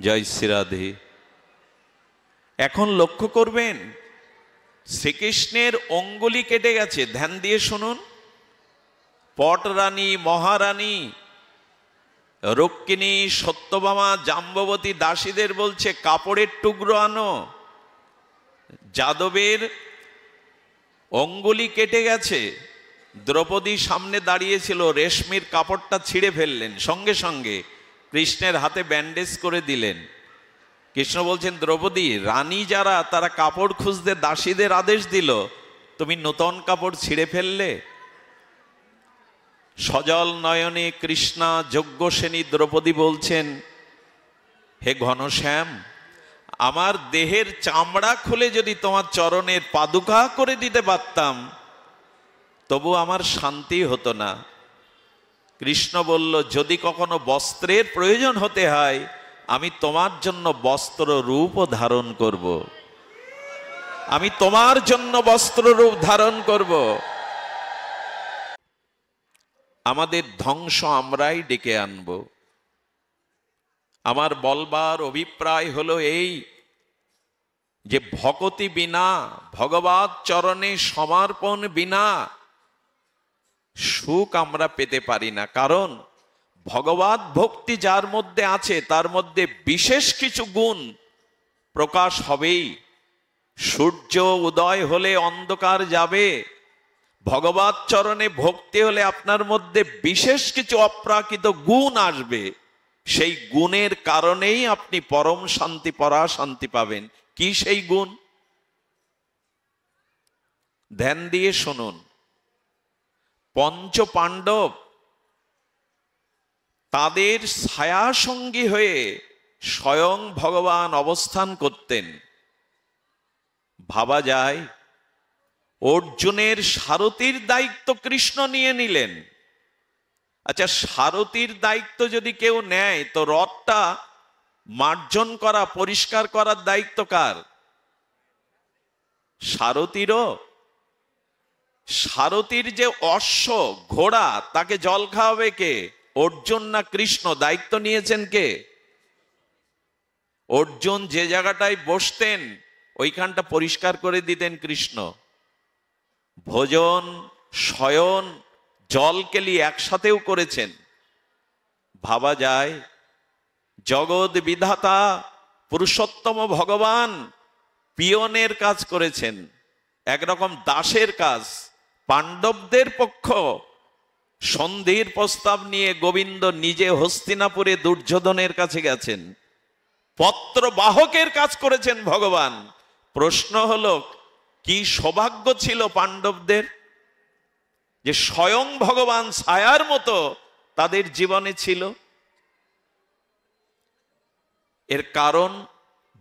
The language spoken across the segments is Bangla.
জয় শ্রী রাধে। এখন লক্ষ্য করবেন শ্রীকৃষ্ণের অঙ্গুলি কেটে গেছে। ধ্যান দিয়ে শুনুন। পটরানী, মহারানী, রক্ষিণী, সত্যভামা, জাম্ববতী দাসীদের বলছে কাপড়ের টুকরো আনো। যাদবের অঙ্গুলি কেটে গেছে। দ্রৌপদী সামনে দাঁড়িয়েছিল, রেশমির কাপড়টা ছিঁড়ে ফেললেন, সঙ্গে সঙ্গে কৃষ্ণের হাতে ব্যান্ডেজ করে দিলেন। কৃষ্ণ বলছেন, দ্রৌপদী, রানী যারা তারা কাপড় খুঁজতে দাসীদের আদেশ দিল, তুমি নূতন কাপড় ছিঁড়ে ফেললে। সজল নয়নে কৃষ্ণা যজ্ঞসেনী দ্রৌপদী বলছেন, হে ঘনশ্যাম, আমার দেহের চামড়া খুলে যদি তোমার চরণের পাদুকা করে দিতে পারতাম তবু আমার শান্তি হতো না। কৃষ্ণ বলল, যদি কখনো বস্ত্রের প্রয়োজন হতে হয় আমি তোমার জন্য বস্ত্র রূপও ধারণ করব, আমি তোমার জন্য বস্ত্র রূপ ধারণ করব। আমাদের ধ্বংস আমরাই ডেকে আনব। আমার বলবার অভিপ্রায় হলো এই যে ভক্তি বিনা, ভগবত চরণে সমর্পণ বিনা সুখ আমরা পেতে পারি না। কারণ ভগবত ভক্তি যার মধ্যে আছে তার মধ্যে বিশেষ কিছু গুণ প্রকাশ হবেই। সূর্য উদয় হলে অন্ধকার যাবে, ভগবত চরণে ভক্তি হলে আপনার মধ্যে বিশেষ কিছু অপ্রাকৃত গুণ আসবে। সেই গুণের কারণেই আপনি পরম শান্তি, পরা শান্তি পাবেন। কি সেই গুণ? ধ্যান দিয়ে শুনুন। পঞ্চ পাণ্ডব তাদের ছায়া সঙ্গী হয়ে স্বয়ং ভগবান অবস্থান করতেন। ভাবা যায় অর্জুনের সারথীর দায়িত্ব কৃষ্ণ নিয়ে নিলেন। আচ্ছা, সারথীর দায়িত্ব যদি কেউ নেয় তো রথটা মার্জন করা, পরিষ্কার করার দায়িত্ব কার? সারথীরও। সারথীর যে অশ্ব, ঘোড়া, তাকে জল খাওয়াবে কে? অর্জুন না কৃষ্ণ? দায়িত্ব নিয়েছেন কে? অর্জুন যে জায়গাটায় বসতেন ওইখানটা পরিষ্কার করে দিতেন কৃষ্ণ। ভোজন, শয়ন, জল কেলি একসাথেও করেছেন। ভাবা যায় জগৎ বিধাতা পুরুষোত্তম ভগবান পিয়নের কাজ করেছেন, একরকম দাসের কাজ। পাণ্ডবদের পক্ষ সন্ধির প্রস্তাব নিয়ে গোবিন্দ নিজে হস্তিনাপুরে দুর্যোধনের কাছে গেছেন, পত্র বাহকের কাজ করেছেন ভগবান। প্রশ্ন হলো, কি সৌভাগ্য ছিল পাণ্ডবদের যে স্বয়ং ভগবান ছায়ার মতো তাদের জীবনে ছিল। এর কারণ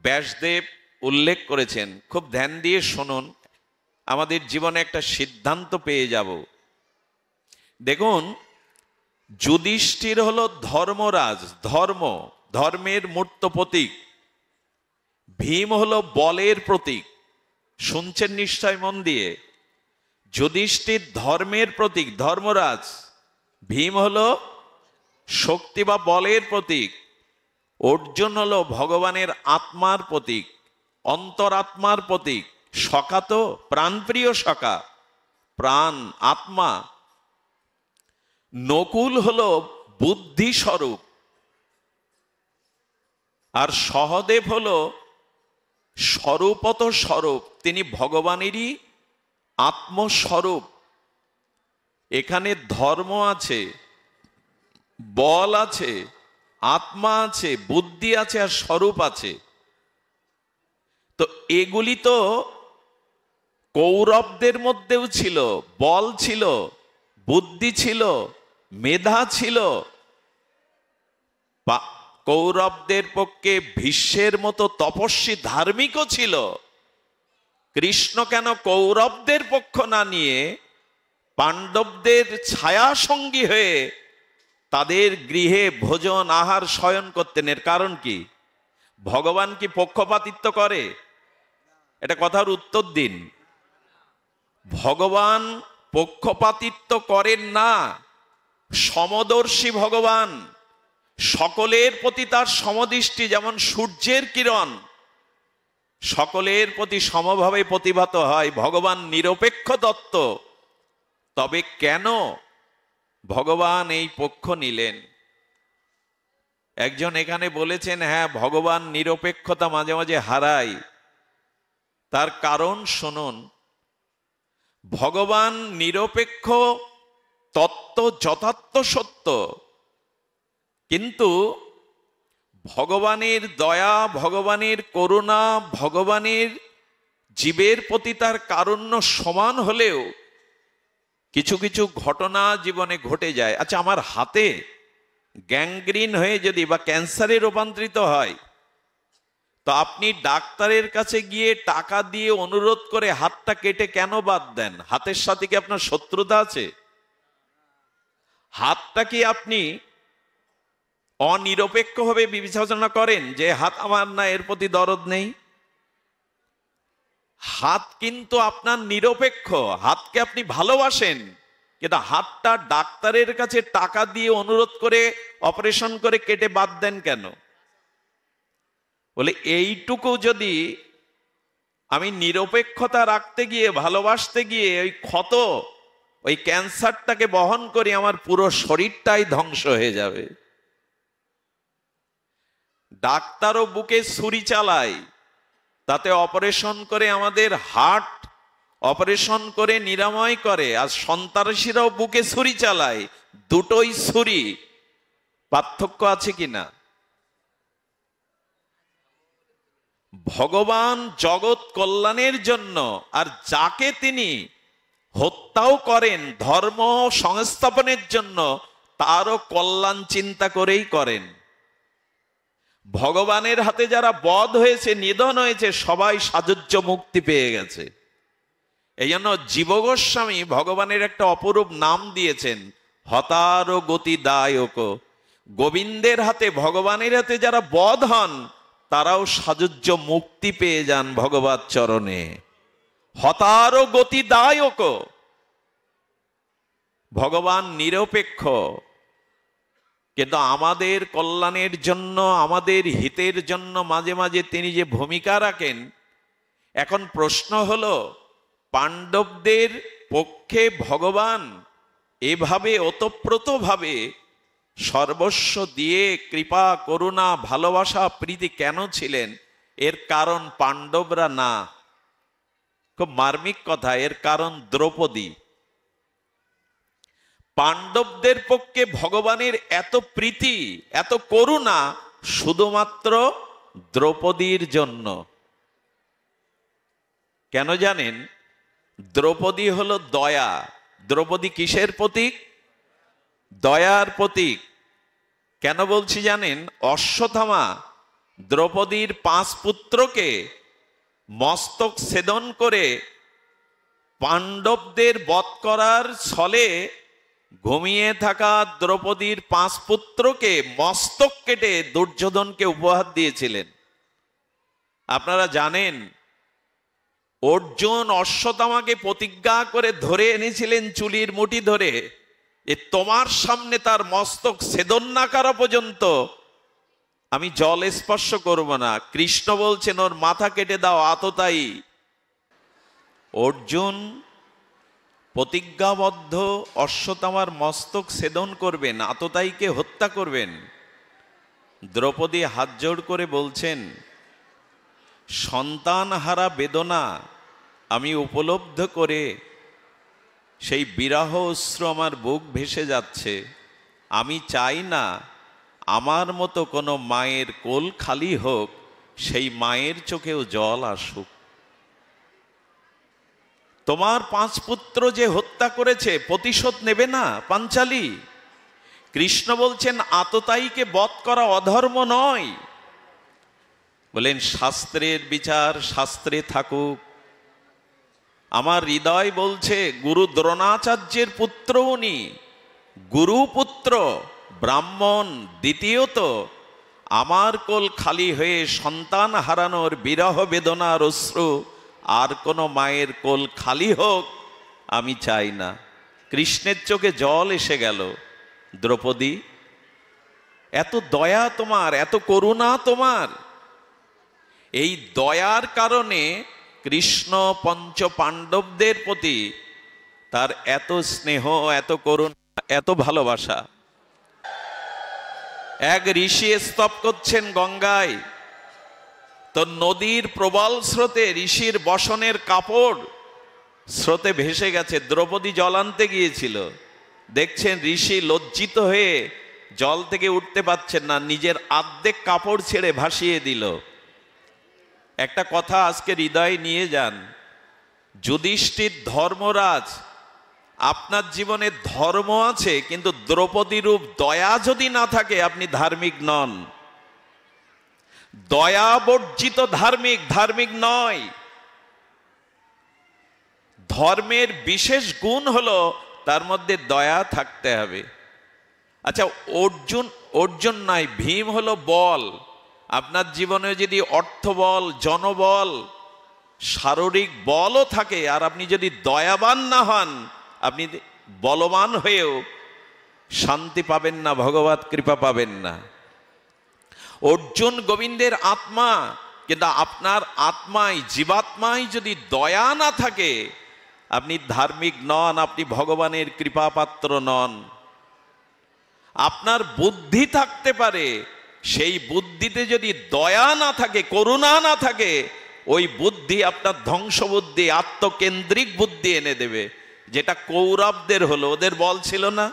ব্যাসদেব উল্লেখ করেছেন। খুব ধ্যান দিয়ে শুনুন, আমাদের জীবনে একটা সিদ্ধান্ত পেয়ে যাব। দেখুন, যুধিষ্ঠির হলো ধর্মরাজ, ধর্মের মূর্ত প্রতীক। ভীম হলো বলের প্রতীক। শুনছেন নিশ্চয় মন দিয়ে। যুধিষ্ঠির ধর্মের প্রতীক, ধর্মরাজ। ভীম হলো শক্তি বা বলের প্রতীক। অর্জুন হলো ভগবানের আত্মার প্রতীক, অন্তরাত্মার প্রতীক। সখা তো প্রাণপ্রিয় সখা, প্রাণ, আত্মা। নকুল হলো বুদ্ধি স্বরূপ, আর সহদেব হলো স্বরূপত স্বরূপ, তিনি ভগবানেরই আত্মস্বরূপ। এখানে ধর্ম আছে, বল আছে, আত্মা আছে, বুদ্ধি আছে, আর স্বরূপ আছে। তো এগুলি তো কৌরবদের মধ্যেও ছিল। বল ছিল, বুদ্ধি ছিল, মেধা ছিল। কৌরবদের পক্ষে ভীষ্মের মতো তপস্বী ধার্মিকও ছিল। কৃষ্ণ কেন কৌরবদের পক্ষ না নিয়ে পাণ্ডবদের ছায়া সঙ্গী হয়ে তাদের গৃহে ভোজন, আহার, শয়ন করতেন? এর কারণ কি? ভগবান কি পক্ষপাতিত্ব করে? এটা কথার উত্তর দিন। ভগবান পক্ষপাতিত্ব করেন না, সমদর্শী ভগবান। সকলের প্রতি তার সমদৃষ্টি, যেমন সূর্যের কিরণ সকলের প্রতি সমভাবে প্রতিভাত হয়। ভগবান নিরপেক্ষ তত্ত্ব। তবে কেন ভগবান এই পক্ষ নিলেন? একজন এখানে বলেছেন, হ্যাঁ, ভগবান নিরপেক্ষতা মাঝে মাঝে হারায়। তার কারণ শুনুন। ভগবান নিরপেক্ষ তত্ত্ব যথার্থ সত্য, কিন্তু ভগবানের দয়া, ভগবানের করুণা, ভগবানের জীবের প্রতি তার কারুণ্য সমান হলেও কিছু কিছু ঘটনা জীবনে ঘটে যায়। আচ্ছা, আমার হাতে গ্যাংগ্রিন হয়ে যদি বা ক্যান্সারে রূপান্তরিত হয়, তো আপনি ডাক্তারের কাছে গিয়ে টাকা দিয়ে অনুরোধ করে হাতটা কেটে কেন বাদ দেন? হাতের সাথে কি আপনার শত্রুতা আছে? হাতটা কি আপনি অনিরপেক্ষভাবে বিবেচনা করেন যে হাত আমার না, এর প্রতি দরদ নেই? হাত কিন্তু আপনার নিরপেক্ষ, হাতকে আপনি ভালোবাসেন, কিন্তু হাতটা ডাক্তারের কাছে টাকা দিয়ে অনুরোধ করে অপারেশন করে কেটে বাদ দেন কেন? বলে এইটুকু যদি আমি নিরপেক্ষতা রাখতে গিয়ে, ভালোবাসতে গিয়ে ওই ক্ষত, ওই ক্যান্সারটাকে বহন করি, আমার পুরো শরীরটাই ধ্বংস হয়ে যাবে। ডাক্তারও বুকে ছুরি চালায়, তাতে অপারেশন করে আমাদের হার্ট অপারেশন করে নিরাময় করে, আর সন্ত্রাসীরাও বুকে ছুরি চালায়, দুটোই ছুরি। পার্থক্য আছে কিনা? ভগবান জগৎ কল্যাণের জন্য, আর যাকে তিনি হত্যাও করেন ধর্ম সংস্থাপনের জন্য, তারও কল্যাণ চিন্তা করেই করেন। ভগবানের হাতে যারা বধ হয়েছে, নিধন হয়েছে, সবাই সাযুজ্য মুক্তি পেয়ে গেছে। এই জন্য জীব গোস্বামী ভগবানের একটা অপরূপ নাম দিয়েছেন, হতার গতি দায়ক। গোবিন্দের হাতে, ভগবানের হাতে যারা বধ হন, তারাও সাযুজ্য মুক্তি পেয়ে যান ভগবত চরণে। হতার গতি দায়ক। ভগবান নিরপেক্ষ, কিন্তু আমাদের কল্যাণের জন্য, আমাদের হিতের জন্য মাঝে মাঝে তিনি যে ভূমিকা রাখেন। এখন প্রশ্ন হলো, পাণ্ডবদের পক্ষে ভগবান এভাবে ওতপ্রোতভাবে সর্বস্ব দিয়ে কৃপা, করুণা, ভালোবাসা, প্রীতি কেন ছিলেন? এর কারণ পাণ্ডবরা না। খুব মার্মিক কথা। এর কারণ দ্রৌপদী। পাণ্ডবদের পক্ষে ভগবানের এত প্রীতি, এত করুণা শুধুমাত্র দ্রৌপদীর জন্য। কেন জানেন? দ্রৌপদী হলো দয়া। দ্রৌপদী কিসের প্রতীক? দয়ার প্রতীক। কেন বলছি জানেন? অশ্বত্থামা দ্রৌপদীর 5 পুত্রকে মস্তক ছেদন করে পাণ্ডবদের বধ করার ছলে ঘুমিয়ে থাকা দ্রৌপদীর 5 পুত্রকে মস্তক কেটে দুর্যোধনকে উপহার দিয়েছিলেন। আপনারা জানেন, অর্জুন অশ্বত্থামাকে প্রতিজ্ঞা করে ধরে এনেছিলেন চুলির মুঠি ধরে, এ তোমার সামনে তার মস্তক ছেদন না করা পর্যন্ত আমি জল স্পর্শ করব না। কৃষ্ণ বলছেন, ওর মাথা কেটে দাও, আততায়ী। অর্জুন প্রতিজ্ঞাবদ্ধ অশ্বত্থামার মস্তক ছেদন করবেন, আততায়ীকে হত্যা করবেন। দ্রৌপদী হাত জোড় করে বলছেন, সন্তান হারা বেদনা আমি উপলব্ধ করে সেই বিরহ অশ্রু আমার বুক ভেসে যাচ্ছে। আমি চাই না আমার মতো কোনো মায়ের কোল খালি হোক, সেই মায়ের চোখেও জল আসুক। তোমার 5 পুত্র যে হত্যা করেছে, প্রতিশোধ নেবে না পাঞ্চালী? কৃষ্ণ বলছেন, আততায়ীকে বধ করা অধর্ম নয়। বলেন, শাস্ত্রের বিচার শাস্ত্রে থাকুক। আমার হৃদয় বলছে, গুরু দ্রোণাচার্যের পুত্র উনি, গুরুপুত্র, ব্রাহ্মণ। দ্বিতীয়ত, আমার কোল খালি হয়ে সন্তান হারানোর বিরহ বেদনার অশ্রু আর কোনো মায়ের কোল খালি হোক আমি চাই না। কৃষ্ণের চোখে জল এসে গেল। দ্রৌপদী, এত দয়া তোমার, এত করুণা তোমার। এই দয়ার কারণে কৃষ্ণ পঞ্চ পাণ্ডবদের প্রতি তার এত স্নেহ, এত করুণা, এত ভালোবাসা। এক ঋষি স্তব করছেন গঙ্গায়, তো নদীর প্রবল স্রোতে ঋষির বসনের কাপড় স্রোতে ভেসে গেছে। দ্রৌপদী জল আনতে গিয়েছিল, দেখছেন ঋষি লজ্জিত হয়ে জল থেকে উঠতে পারছেন না, নিজের আর্ধেক কাপড় ছেড়ে ভাসিয়ে দিল। একটা কথা আজকে হৃদয়ে নিয়ে যান, যুধিষ্ঠির ধর্মরাজ, আপনার জীবনে ধর্ম আছে, কিন্তু দ্রৌপদী রূপ দয়া যদি না থাকে আপনি ধার্মিক নন। দয়া বর্জিত ধার্মিক, ধার্মিক নয়। ধর্মের বিশেষ গুণ হলো তার মধ্যে দয়া থাকতে হবে। আচ্ছা, অর্জুন নয়, ভীম হলো বল। আপনার জীবনে যদি অর্থবল, জনবল, শারীরিক বলও থাকে, আর আপনি যদি দয়াবান না হন, আপনি বলবান হয়েও শান্তি পাবেন না, ভগবত কৃপা পাবেন না। অর্জুন গোবিন্দের আত্মা, কিন্তু আপনার আত্মায়, জীবাত্মায় যদি দয়া না থাকে আপনি ধার্মিক নন, আপনি ভগবানের কৃপা পাত্র নন। আপনার বুদ্ধি থাকতে পারে, সেই বুদ্ধিতে যদি দয়া না থাকে, করুণা না থাকে, ওই বুদ্ধি আপনার ধ্বংস বুদ্ধি, আত্মকেন্দ্রিক বুদ্ধি এনে দেবে। যেটা কৌরবদের হলো, ওদের বল ছিল না,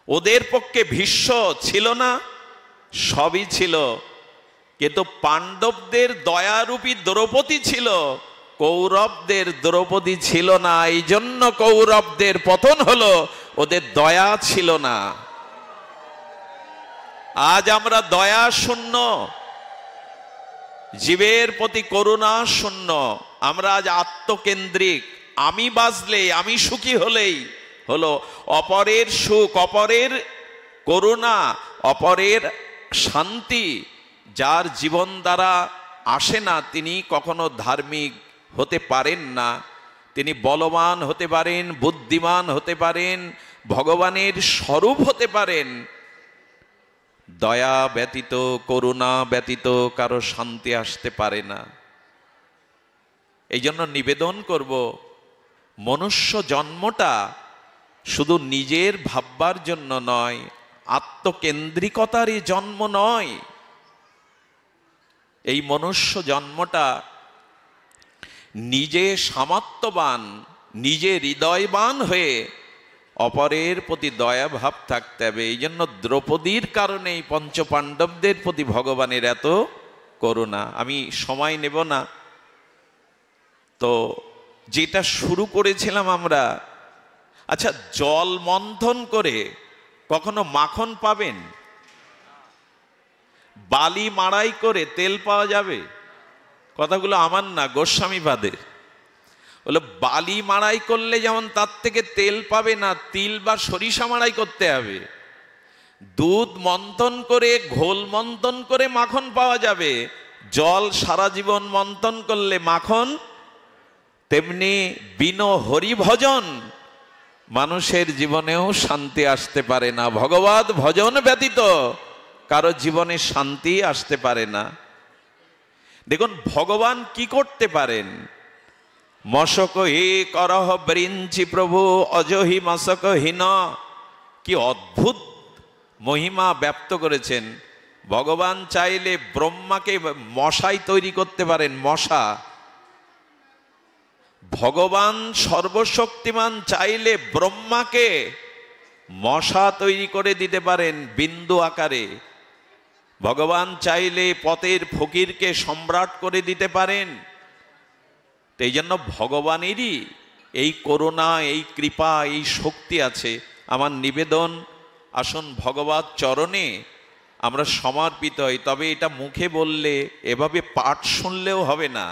ওদের পক্ষে ভীষ্ম ছিল না, সবই ছিল, কিন্তু পাণ্ডবদের দয়ারূপী দ্রৌপদী ছিল, কৌরবদের দ্রৌপদী ছিল না। এই জন্য কৌরবদের পতন হলো, ওদের দয়া ছিল না। আজ আমরা দয়া শূন্য, জীবের প্রতি করুণা শূন্য। আমরা আজ আত্মকেন্দ্রিক, আমি বাঁচলে, আমি সুখী হলেই হলো। অপরের সুখ, অপরের করুণা, অপরের শান্তি যার জীবন দ্বারা আসে না, তিনি কখনো ধার্মিক হতে পারেন না। তিনি বলবান হতে পারেন, বুদ্ধিমান হতে পারেন, ভগবানের স্বরূপ হতে পারেন, দয়া ব্যতীত, করুণা ব্যতীত কারো শান্তি আসতে পারে না। এই জন্য নিবেদন করব, মনুষ্য জন্মটা শুধু নিজের ভাববার জন্য নয়, আত্মকেন্দ্রিকতারই জন্ম নয়। এই মনুষ্য জন্মটা নিজে সামর্থ্যবান, নিজে হৃদয়বান হয়ে অপরের প্রতি দয়া ভাব থাকতে হবে। এই জন্য দ্রৌপদীর কারণে এই পঞ্চপাণ্ডবদের প্রতি ভগবানের এত করুণা। আমি সময় নেব না, তো যেটা শুরু করেছিলাম আমরা, আচ্ছা, জল মন্থন করে কখনো মাখন পাবেন? বালি মাড়াই করে তেল পাওয়া যাবে? কথাগুলো আমার না, গোস্বামীপাদের। বলে বালি মাড়াই করলে যেমন তার থেকে তেল পাবে না, তিল বা সরিষা মাড়াই করতে হবে। দুধ মন্থন করে, ঘোল মন্থন করে মাখন পাওয়া যাবে। জল সারা জীবন মন্থন করলে মাখন, তেমনি বিনো হরিভজন মানুষের জীবনেও শান্তি আসতে পারে না। ভগবত ভজন ব্যতীত কারো জীবনে শান্তি আসতে পারে না। দেখুন ভগবান কি করতে পারেন। মশক হি করহ বৃঞ্চি প্রভু অজহি মশক হীন, কি অদ্ভুত মহিমা ব্যক্ত করেছেন। ভগবান চাইলে ব্রহ্মাকে মশাই তৈরি করতে পারেন, মশা। ভগবান সর্বশক্তিমান চাইলে ব্রহ্মাকে মশা তৈরি করে দিতে পারেন বিন্দু আকারে। ভগবান চাইলে পথের ফকিরকে সম্রাট করে দিতে পারেন। এই জন্য ভগবানেরই এই করুণা, এই কৃপা, এই শক্তি আছে। আমার নিবেদন, আসুন ভগবত চরণে আমরা সমর্পিত হই। তবে এটা মুখে বললে, এভাবে পাঠ শুনলেও হবে না।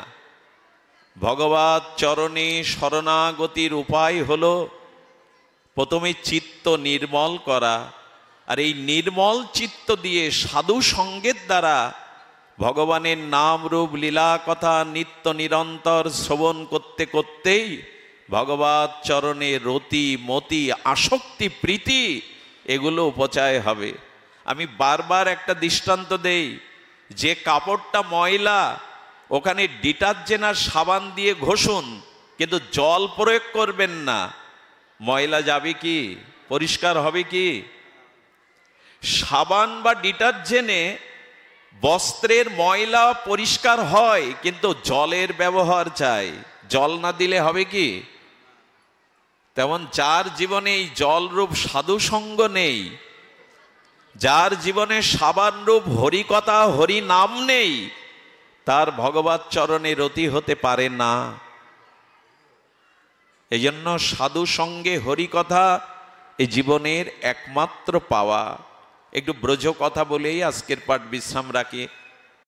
ভগবত চরণে শরণাগতির উপায় হলো প্রথমে চিত্ত নির্মল করা, আর এই নির্মল চিত্ত দিয়ে সাধু সঙ্গের দ্বারা ভগবানের নাম রূপ লীলা কথা নিত্য নিরন্তর শ্রবণ করতে করতেই ভগবত চরণে রতি মতি আসক্তি প্রীতি এগুলো উপচয় হবে। আমি বারবার একটা দৃষ্টান্ত দেই, যে কাপড়টা ময়লা ওখানে ডিটারজেন্ট আর সাবান দিয়ে ঘষুন, কিন্তু জল প্রয়োগ করবেন না, ময়লা যাবে কি? পরিষ্কার হবে কি? সাবান বা ডিটারজেন্টে বস্ত্রের ময়লা পরিষ্কার হয়, কিন্তু জলের ব্যবহার চাই, জল না দিলে হবে কি? তেমন যার জীবনে এই জলরূপ সাধু সঙ্গ নেই, যার জীবনে সাবানরূপ হরিকথা হরি নাম নেই, তার ভগবত চরণে রতি হতে পারে না। এই জন্য সাধু সঙ্গে হরিকথা এই জীবনের একমাত্র পাওয়া। একটু ব্রজ কথা বলেই আজকের পাঠ বিশ্রাম রাখি।